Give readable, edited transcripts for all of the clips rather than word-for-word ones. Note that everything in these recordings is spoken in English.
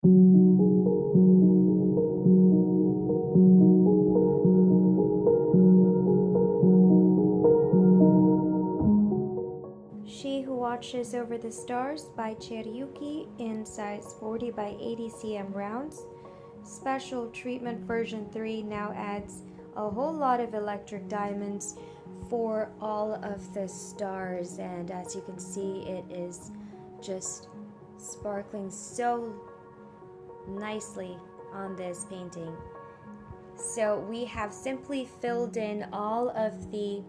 She Who Watches Over the Stars by CHERRIUKI in size 40 by 80 cm rounds. Special treatment version 3 now adds a whole lot of electric diamonds for all of the stars, and as you can see, it is just sparkling so nicely on this painting. So we have simply filled in all of the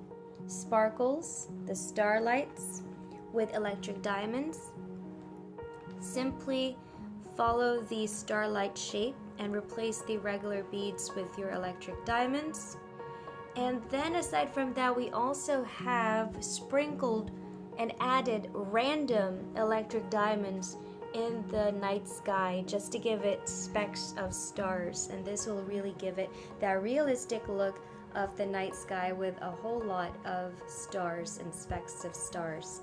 sparkles, the starlights, with electric diamonds. Simply follow the starlight shape and replace the regular beads with your electric diamonds. And then aside from that, we also have sprinkled and added random electric diamonds in the night sky just to give it specks of stars, and this will really give it that realistic look of the night sky with a whole lot of stars and specks of stars.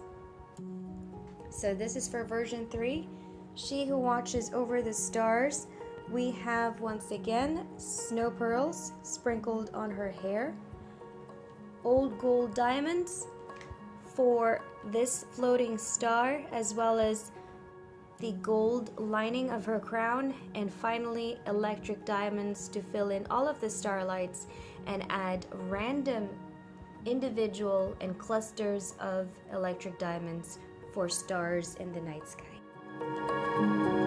So this is for version 3, She Who Watches Over the Stars. We have once again snow pearls sprinkled on her hair, old gold diamonds for this floating star, as well as the gold lining of her crown, and finally electric diamonds to fill in all of the starlights and add random individual and clusters of electric diamonds for stars in the night sky.